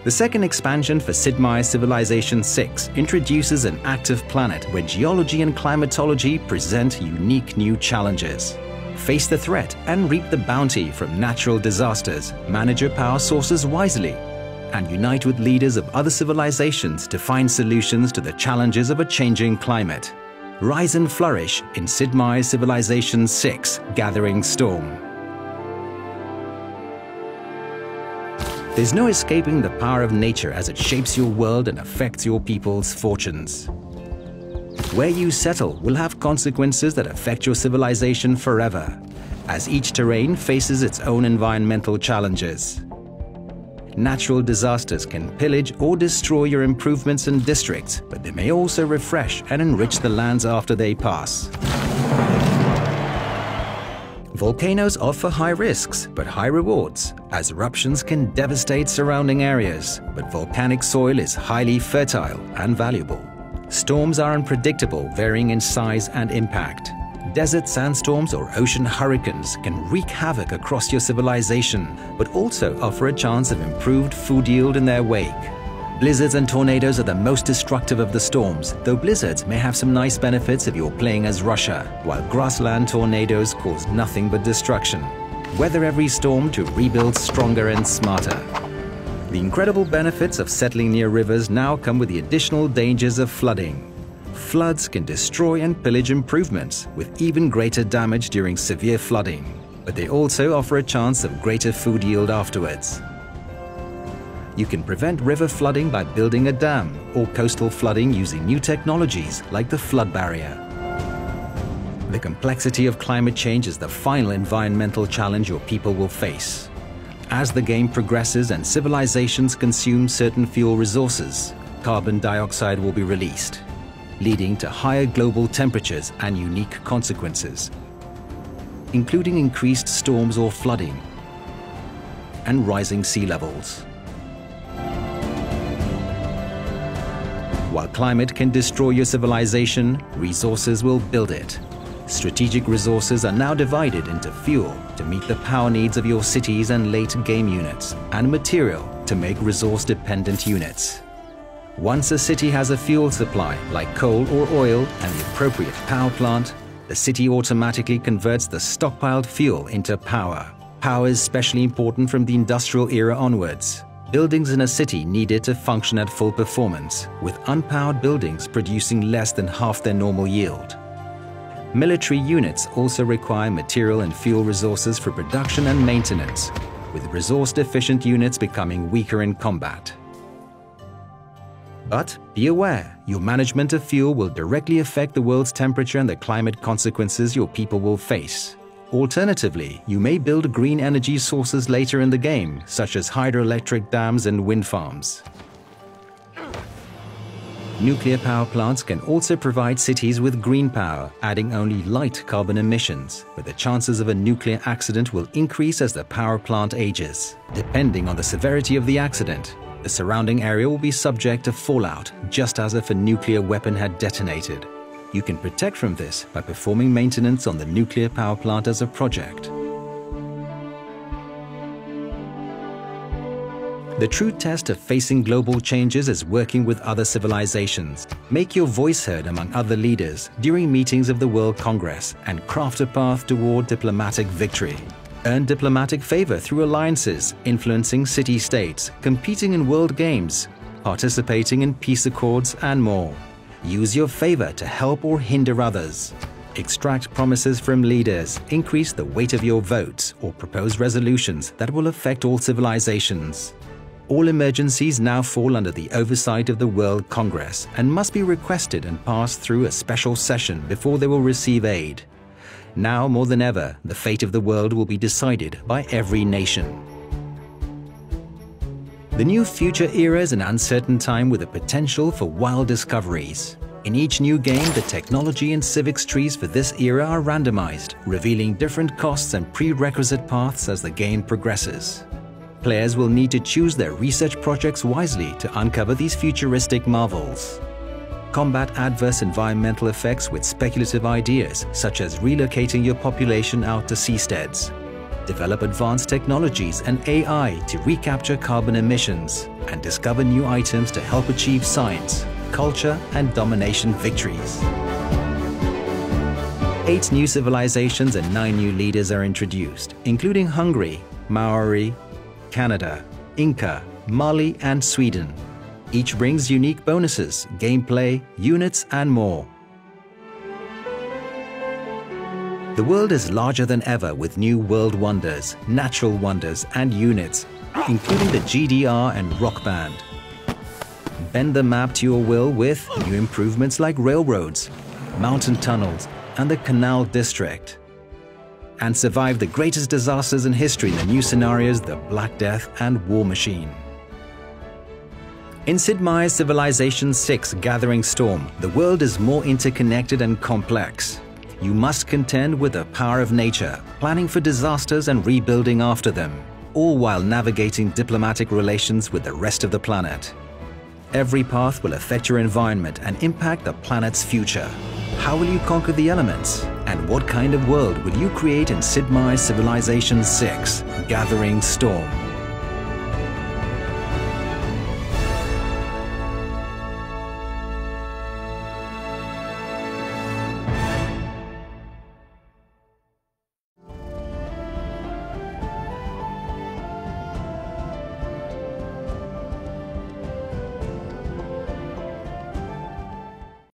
The second expansion for Sid Meier's Civilization 6 introduces an active planet where geology and climatology present unique new challenges. Face the threat and reap the bounty from natural disasters, manage your power sources wisely, and unite with leaders of other civilizations to find solutions to the challenges of a changing climate. Rise and flourish in Sid Meier's Civilization 6 Gathering Storm. There's no escaping the power of nature as it shapes your world and affects your people's fortunes. Where you settle will have consequences that affect your civilization forever, as each terrain faces its own environmental challenges. Natural disasters can pillage or destroy your improvements and districts, but they may also refresh and enrich the lands after they pass. Volcanoes offer high risks, but high rewards, as eruptions can devastate surrounding areas, but volcanic soil is highly fertile and valuable. Storms are unpredictable, varying in size and impact. Desert sandstorms or ocean hurricanes can wreak havoc across your civilization, but also offer a chance of improved food yield in their wake. Blizzards and tornadoes are the most destructive of the storms, though blizzards may have some nice benefits if you're playing as Russia, while grassland tornadoes cause nothing but destruction. Weather every storm to rebuild stronger and smarter. The incredible benefits of settling near rivers now come with the additional dangers of flooding. Floods can destroy and pillage improvements, with even greater damage during severe flooding, but they also offer a chance of greater food yield afterwards. You can prevent river flooding by building a dam, or coastal flooding using new technologies like the flood barrier. The complexity of climate change is the final environmental challenge your people will face. As the game progresses and civilizations consume certain fuel resources, carbon dioxide will be released, leading to higher global temperatures and unique consequences, including increased storms or flooding and rising sea levels. While climate can destroy your civilization, resources will build it. Strategic resources are now divided into fuel to meet the power needs of your cities and late game units, and material to make resource-dependent units. Once a city has a fuel supply, like coal or oil, and the appropriate power plant, the city automatically converts the stockpiled fuel into power. Power is especially important from the industrial era onwards. Buildings in a city needed to function at full performance, with unpowered buildings producing less than half their normal yield. Military units also require material and fuel resources for production and maintenance, with resource-deficient units becoming weaker in combat. But be aware, your management of fuel will directly affect the world's temperature and the climate consequences your people will face. Alternatively, you may build green energy sources later in the game, such as hydroelectric dams and wind farms. Nuclear power plants can also provide cities with green power, adding only light carbon emissions, but the chances of a nuclear accident will increase as the power plant ages. Depending on the severity of the accident, the surrounding area will be subject to fallout, just as if a nuclear weapon had detonated. You can protect from this by performing maintenance on the nuclear power plant as a project. The true test of facing global changes is working with other civilizations. Make your voice heard among other leaders during meetings of the World Congress and craft a path toward diplomatic victory. Earn diplomatic favor through alliances, influencing city-states, competing in world games, participating in peace accords, and more. Use your favor to help or hinder others. Extract promises from leaders, increase the weight of your votes, or propose resolutions that will affect all civilizations. All emergencies now fall under the oversight of the World Congress and must be requested and passed through a special session before they will receive aid. Now more than ever, the fate of the world will be decided by every nation. The new future era is an uncertain time with the potential for wild discoveries. In each new game, the technology and civics trees for this era are randomized, revealing different costs and prerequisite paths as the game progresses. Players will need to choose their research projects wisely to uncover these futuristic marvels. Combat adverse environmental effects with speculative ideas, such as relocating your population out to seasteads. develop advanced technologies and AI to recapture carbon emissions, and discover new items to help achieve science, culture, and domination victories. 8 new civilizations and 9 new leaders are introduced, including Hungary, Maori, Canada, Inca, Mali, and Sweden. Each brings unique bonuses, gameplay, units, and more. The world is larger than ever with new world wonders, natural wonders, and units, including the GDR and Rock Band. Bend the map to your will with new improvements like railroads, mountain tunnels, and the Canal District. And survive the greatest disasters in history in the new scenarios the Black Death and War Machine. In Sid Meier's Civilization VI Gathering Storm, the world is more interconnected and complex. You must contend with the power of nature, planning for disasters and rebuilding after them, all while navigating diplomatic relations with the rest of the planet. Every path will affect your environment and impact the planet's future. How will you conquer the elements? And what kind of world will you create in Sid Meier's Civilization VI Gathering Storm?